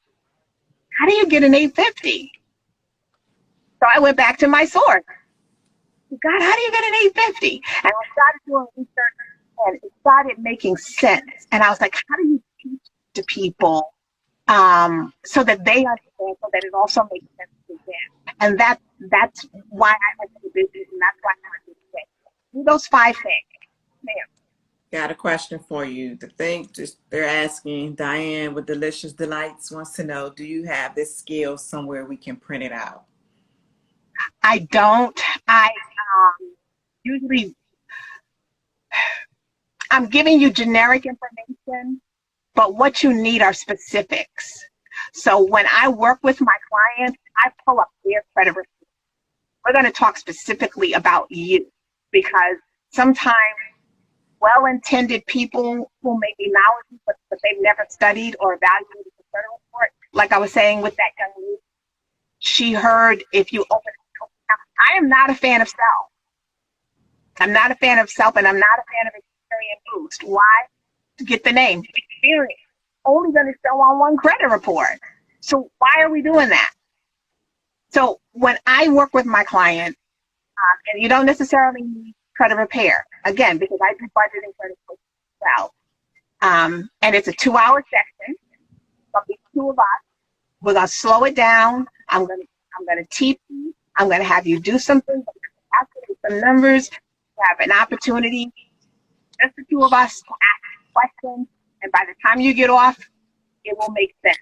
how do you get an 850? So I went back to my source. God, how do you get an 850? And I started doing research and it started making sense. And I was like, how do you teach to people so that they understand, so that it also makes sense to them? And that's why I went to the business, and that's why I went to the business. Do those 5 things. Ma'am. Got a question for you. They're asking, Diane with Delicious Delights wants to know, do you have this skill somewhere we can print it out? I don't. I usually, I'm giving you generic information, but what you need are specifics. So when I work with my clients, I pull up their credit report. We're going to talk specifically about you, because sometimes well-intended people who may be knowledgeable, but they've never studied or evaluated the credit report, like I was saying with that young lady, she heard if you open account. I am not a fan of self. I'm not a fan of self, and I'm not a fan of Experian Boost. Why? To get the name. Experian. Only going to show on one credit report. So why are we doing that? So when I work with my client, and you don't necessarily need credit repair, again, because I do budgeting credit as well. And it's a 2-hour session. There'll be 2 of us. We're going to slow it down. I'm going to teach you. I'm going to have you do something. Calculate some numbers. You have an opportunity just the two of us to ask questions, and by the time you get off, it will make sense.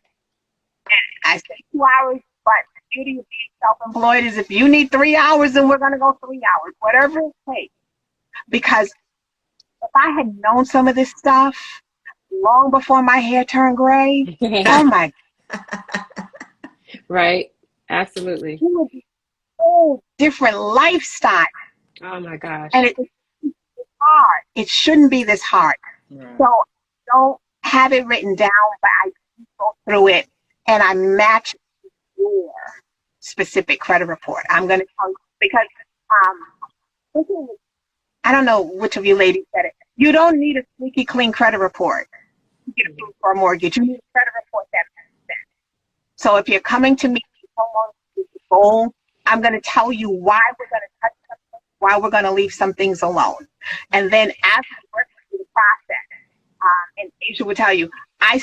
And I say 2 hours, but the beauty of being self-employed is if you need 3 hours, then we're going to go 3 hours, whatever it takes. Because if I had known some of this stuff long before my hair turned gray, oh my. Right. Absolutely. It would be a whole different lifestyle. Oh my gosh. And it's hard. It shouldn't be this hard. Right. So I don't have it written down, but I go through it and I match your specific credit report. I'm going to tell you because I don't know which of you ladies said it. You don't need a squeaky clean credit report to get approved for a mortgage. You need a credit report that makes sense. So if you're coming to me with a goal, I'm going to tell you why we're going to touch something, why we're going to leave some things alone. And then as we work through the process, and Asia will tell you, I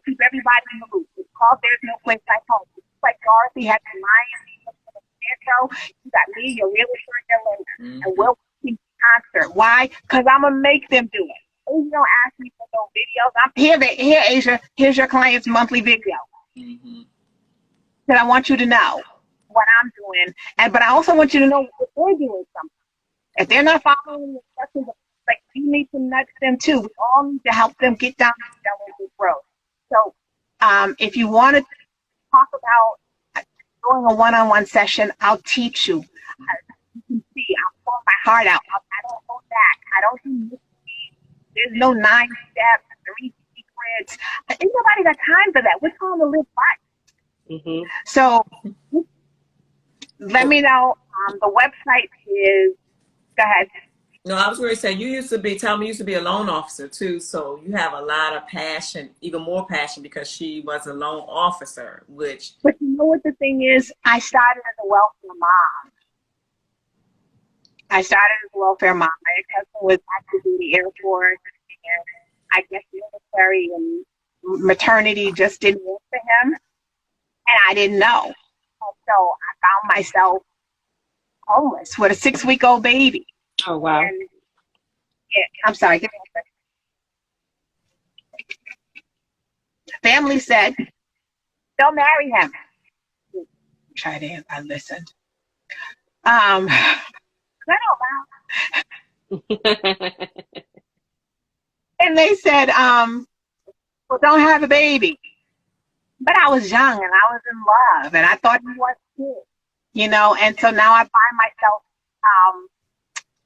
keep everybody in the loop. It's called There's No Place Like Home. It's like Dorothy had the Lion, you got me, your realtor, and your lender, and we'll keep concert. Why? Because I'm gonna make them do it. Asia don't ask me for no videos. I'm here, Asia. Here's your client's monthly video. That I want you to know what I'm doing, but I also want you to know if they're doing something. If they're not following the instructions, like you need to nudge them too. We all need to help them get down this road. So, if you want to talk about doing a one-on-one session, I'll teach you. You can see, I'll pour my heart out. I don't hold back. I don't do mystery. There's no 9 steps, 3 secrets. Ain't nobody got time for that. We're trying to live life. So let me know. The website is, go ahead. No, I was going to say, you used to be a loan officer too. So you have a lot of passion, even more passion because she was a loan officer, which. But you know what the thing is? I started as a welfare mom. My ex-husband was active duty Air Force, and I guess military and maternity just didn't work for him. And I didn't know. And so I found myself homeless with a 6-week-old baby. Oh, wow. And, yeah, I'm sorry. Give me a second. Family said, don't marry him. Tried to, I listened. And they said, well, don't have a baby. But I was young and I was in love and I thought he was too, you know, and so now I find myself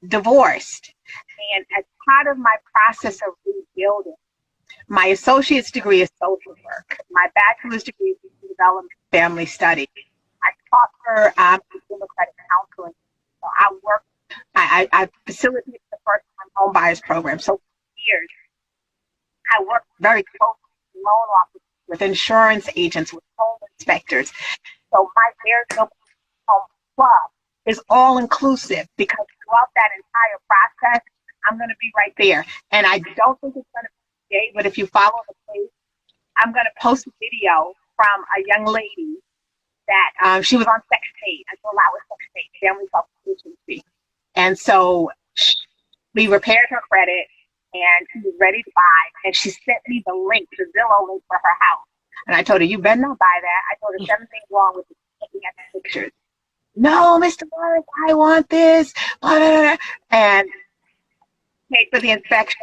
divorced. And as part of my process of rebuilding, my associate's degree is social work. My bachelor's degree is development family studies. I taught for consumer credit counseling. So I facilitated the first-time home buyers program. So for years, I worked very closely with loan officers, with insurance agents, with home inspectors. So my There's No Home Club is all inclusive because throughout that entire process, I'm going to be right there. And I don't think it's going to be today, but if you follow the page, I'm going to post a video from a young lady that she was on Section 8. I told her I was Section 8, family self-sufficiency. And so we repaired her credit and she was ready to buy. And she sent me the link, the Zillow link for her house. And I told her, you better not buy that. I told her 7 things wrong with it. Looking at the pictures. No, Mr. Morris, I want this. Blah, blah, blah. And paid for the inspection.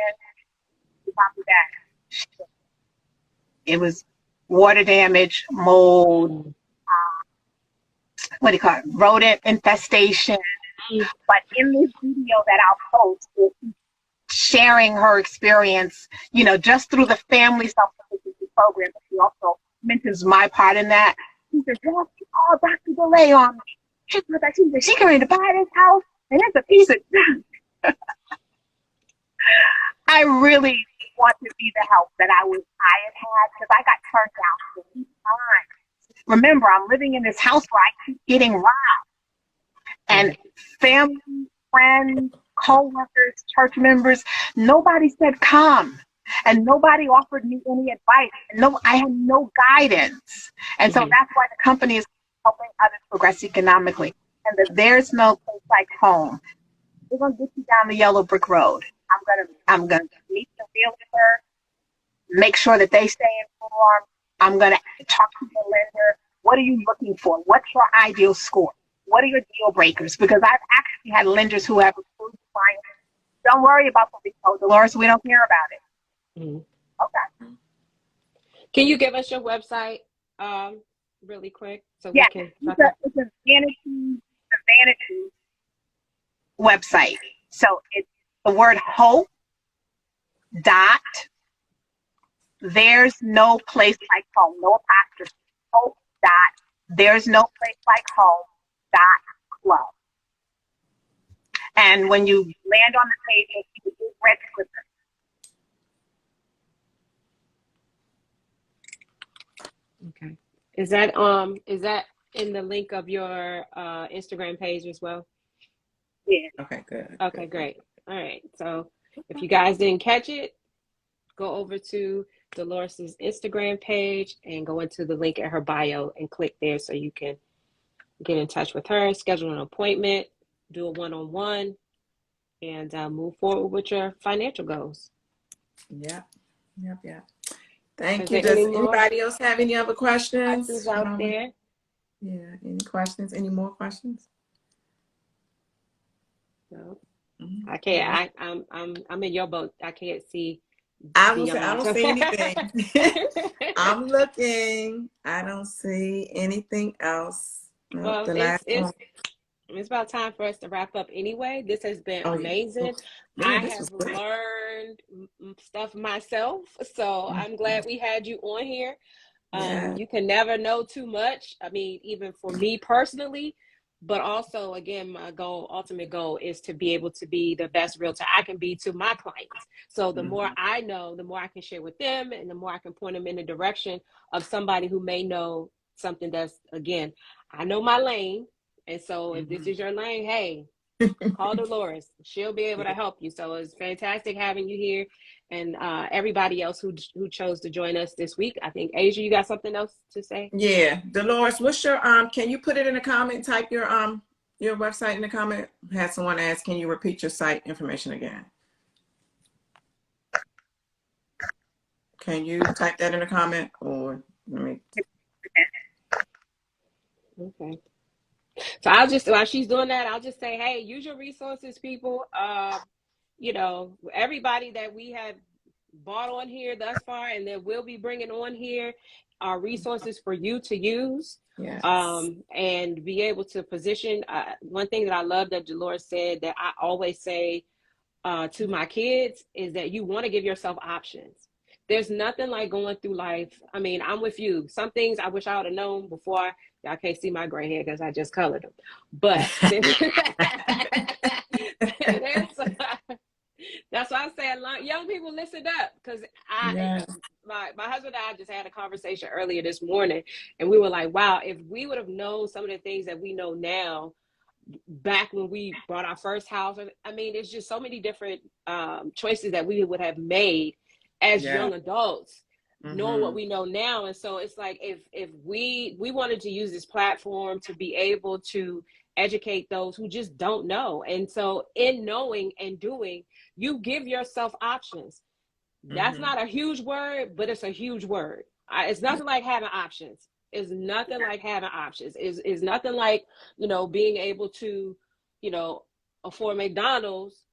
It was water damage, mold, what do you call it? Rodent infestation. But in this video that I'll post, sharing her experience, you know, just through the family self-sufficiency program. But she also mentions my part in that. She says, well, she called Dr. DeLay on me. She said, she can ready to buy this house, and it's a piece of junk. I really want to be the help that I had because I got turned down 3 times. Remember, I'm living in this house where I keep getting robbed. And family, friends, co-workers, church members, nobody said come. And nobody offered me any advice. No, I had no guidance. And so that's why the company is helping others progress economically. And There's No Place Like Home. We're going to get you down the yellow brick road. I'm gonna meet the realtor, make sure that they stay informed. I'm gonna talk to the lender. What are you looking for? What's your ideal score? What are your deal breakers? Because I've actually had lenders who have approved clients. Don't worry about the repo, Dolores. We don't care about it. Mhm. Okay. Can you give us your website really quick so we Yeah, can it's a vanity website. So it's the word hope dot, there's no place like home, no apostrophe, hope dot, there's no place like home dot club. And when you land on the page, you'll see the big red clicker. Okay. Is that in the link of your Instagram page as well? Yeah. Okay, good. Okay, Good. great. All right. So if you guys didn't catch it, go over to Dolores's Instagram page and go into the link in her bio and click there so you can get in touch with her, schedule an appointment, do a one-on-one, and move forward with your financial goals. Yep. Thank Is you. there Does any more anybody else have any other questions? questions out there? Yeah. Any questions? Any more questions? No. Mhm. I can't. I'm in your boat. I can't see I beyond. don't see anything. I'm looking. I don't see anything else. Nope, Well, the last one. it's about time for us to wrap up anyway. This has been Oh, yeah. amazing. Yeah, I this have was good. learned stuff myself, so I'm glad we had you on here. Yeah. You can never know too much. I mean, even for me personally, but also, again, my ultimate goal is to be able to be the best realtor I can be to my clients. So the more I know, the more I can share with them, and the more I can point them in the direction of somebody who may know something that's, again, I know my lane. And so if this is your lane, hey, call Dolores. She'll be able to Yeah. help you. So it's fantastic having you here, and everybody else who chose to join us this week. I think Asia, you got something else to say? Yeah. Dolores, what's your can you put it in the comment, type your website in the comment? Had someone ask, can you repeat your site information again? Can you type that in the comment, or let me? Okay. So I'll just, while she's doing that, I'll just say, hey, use your resources, people. You know, everybody that we have bought on here thus far and that we'll be bringing on here are resources for you to use. Yes. And be able to position. One thing that I love that Dolores said that I always say to my kids is that you want to give yourself options. There's nothing like going through life. I mean, I'm with you. Some things I wish I would have known before. Y'all can't see my gray hair because I just colored them. But that's why I say young people, listen up, because Yes. my husband and I just had a conversation earlier this morning, and we were like, wow, if we would have known some of the things that we know now back when we bought our first house. I mean, there's just so many different choices that we would have made as young adults, knowing what we know now. And so it's like, if we wanted to use this platform to be able to educate those who just don't know. And so in knowing and doing, you give yourself options. That's not a huge word, but it's a huge word. It's nothing like having options. It's nothing like having options. Is nothing like, you know, being able to, you know, afford McDonald's.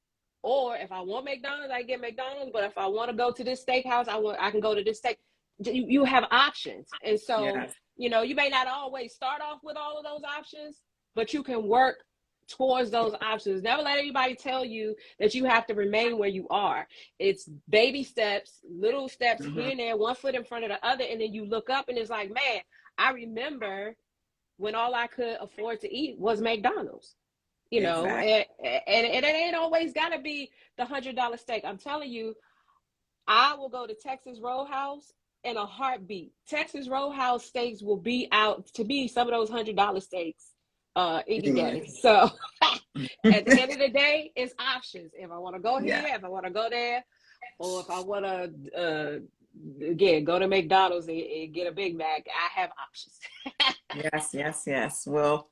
Or if I want McDonald's, I get McDonald's. But if I want to go to this steakhouse, I can go to this steak. You have options. And so, you know, you may not always start off with all of those options, but you can work towards those options. Never let anybody tell you that you have to remain where you are. It's baby steps, little steps here and there, one foot in front of the other. And then you look up and it's like, man, I remember when all I could afford to eat was McDonald's, you know, and it ain't always got to be the $100 steak. I'm telling you, I will go to Texas Roadhouse in a heartbeat. Texas Roadhouse steaks will be out to be some of those $100 steaks any day. So at the end of the day, it's options. If I want to go here, if I want to go there, or if I want to again go to McDonald's and get a Big Mac, I have options. Yes. Well,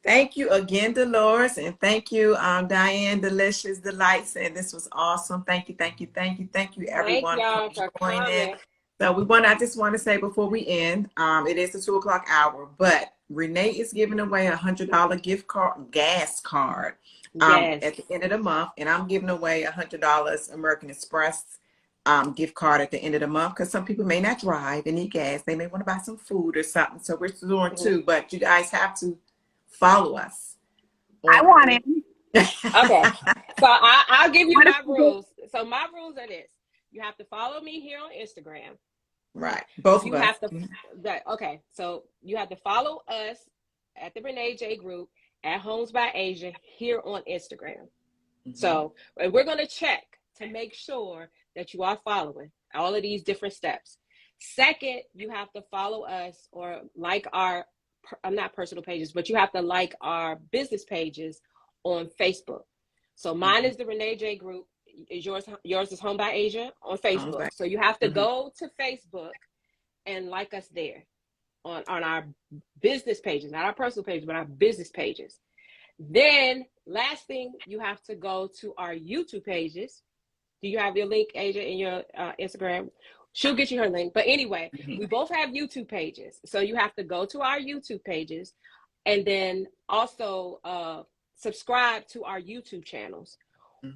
Thank you again, Dolores, and thank you, Diane, Delicious Delights, and this was awesome. Thank you, thank you, thank you, thank you, Thank everyone, for y'all for joining. coming. So I just want to say before we end, it is the 2 o'clock hour, but Renee is giving away $100 gift card, gas card, Yes. at the end of the month, and I'm giving away $100 American Express gift card at the end of the month, because some people may not drive and need gas. They may want to buy some food or something. So we're doing two, but you guys have to follow us. I want it. Okay. So I'll give you my rules. So my rules are this. You have to follow me here on Instagram. Right. Both You of us. have to, okay. So you have to follow us at the Renae J Group at Homes by Asia here on Instagram. So we're going to check to make sure that you are following all of these different steps. Second, you have to follow us or like our, not personal pages, but you have to like our business pages on Facebook. So mine is the Renae J Group. Is yours is Home by Asia on Facebook. So you have to go to Facebook and like us there on our business pages, not our personal pages, but our business pages. Then last thing, you have to go to our YouTube pages. Do you have your link, Asia, in your Instagram? She'll get you her link. But anyway, we both have YouTube pages. So you have to go to our YouTube pages and then also subscribe to our YouTube channels.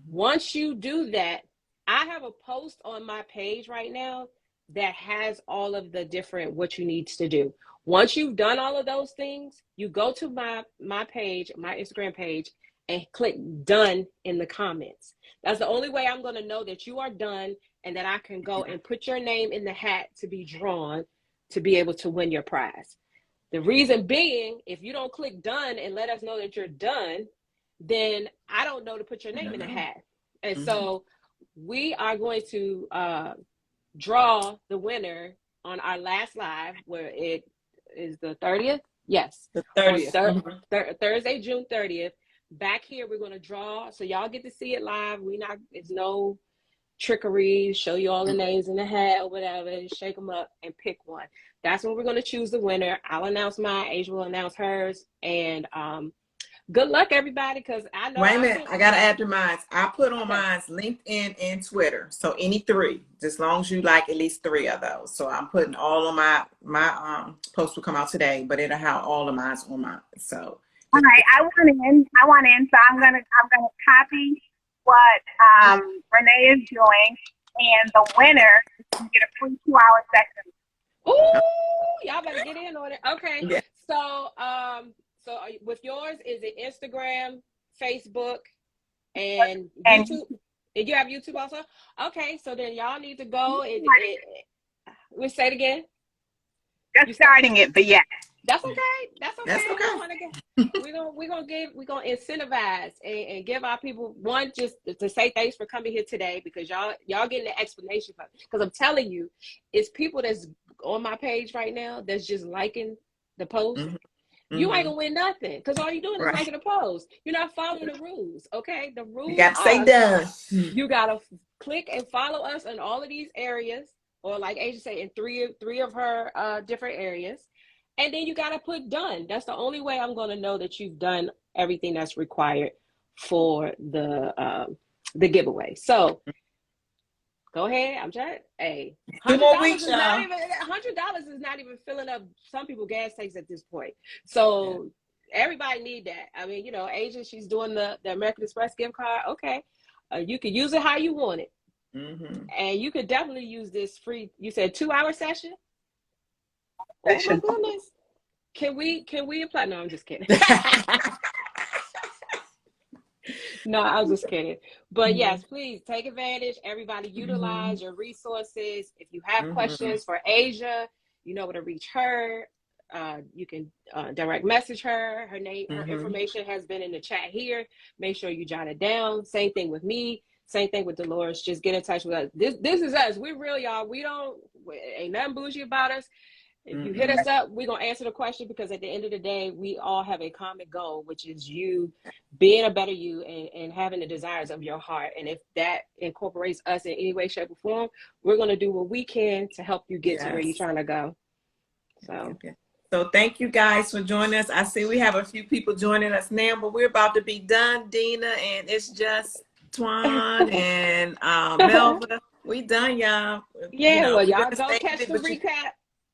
Once you do that, I have a post on my page right now that has all of the different what you need to do. Once you've done all of those things, you go to my page, my Instagram page, and click done in the comments. That's the only way I'm going to know that you are done and that I can go and put your name in the hat to be drawn to be able to win your prize. The reason being, if you don't click done and let us know that you're done, then I don't know to put your name in the hat. And so we are going to draw the winner on our last live, where it is the 30th. Yes, the 30th. Thursday, June 30th. Back here, we're going to draw, so y'all get to see it live. It's no trickery. Show you all the names in the hat or whatever. Shake them up and pick one. That's when we're going to choose the winner. I'll announce mine. Asia will announce hers, and good luck, everybody, because I know. Wait a minute, I gotta add to mine. I put on mine LinkedIn and Twitter, so any three, as long as you like at least 3 of those. So I'm putting all of my post will come out today, but it'll have all of mine on mine. So all right, I want in. So I'm gonna copy what Renae is doing, and the winner can get a free 2-hour session. Ooh, y'all better get in on it. Okay, yeah. So so with yours, is it Instagram, Facebook, and YouTube? And you have YouTube also? Okay, so then y'all need to go and we say it again. Just starting it, but yeah. That's okay. That's okay. That's okay. We're gonna incentivize and give our people one, just to say thanks for coming here today, because y'all getting the explanation from, because I'm telling you, it's people that's on my page right now that's just liking the post. You ain't gonna win nothing, because all you're doing is liking the post. You're not following the rules. Okay, the rules. You gotta say done. You gotta click and follow us in all of these areas, or like Asia said, in three of her different areas. And then you got to put done. That's the only way I'm going to know that you've done everything that's required for the giveaway. So go ahead. I'm trying. Hey, $100 is not even filling up some people's gas tanks at this point. So everybody need that. I mean, Asia, she's doing the American Express gift card. Okay, you can use it how you want it, and you could definitely use this free. You said 2-hour session. Oh my goodness. Can we apply? No, I'm just kidding. No, I was just kidding. But yes, please take advantage. Everybody utilize your resources. If you have questions for Asia, you know where to reach her. You can direct message her. Her name, her information has been in the chat here. Make sure you jot it down. Same thing with me. Same thing with Dolores. Just get in touch with us. This is us. We're real, y'all. Ain't nothing bougie about us. If you hit us up, we're going to answer the question, because at the end of the day, we all have a common goal, which is you being a better you and having the desires of your heart. And if that incorporates us in any way, shape, or form, we're going to do what we can to help you get to where you're trying to go. So So thank you guys for joining us. I see we have a few people joining us now, but we're about to be done, Dina, and it's just Twan and Melva. We done, y'all. You Yeah, know, well, you're y'all gonna go stay catch with it, the but you, recap.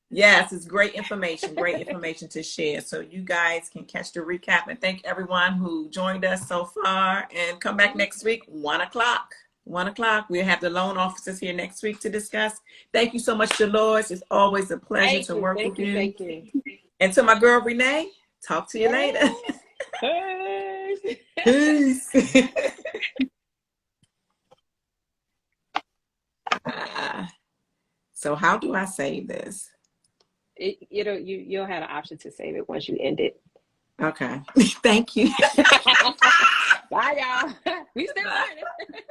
yes, it's great information to share. So you guys can catch the recap, and thank everyone who joined us so far. And come back next week, 1 o'clock. 1 o'clock. We'll have the loan officers here next week to discuss. Thank you so much, Dolores. It's always a pleasure Thank to you, work thank with you, you. thank you. And to my girl Renae, talk to you later. Yes. Peace. So how do I save this? You'll have an option to save it once you end it. Okay. Thank you. Bye, y'all. We still Bye. running.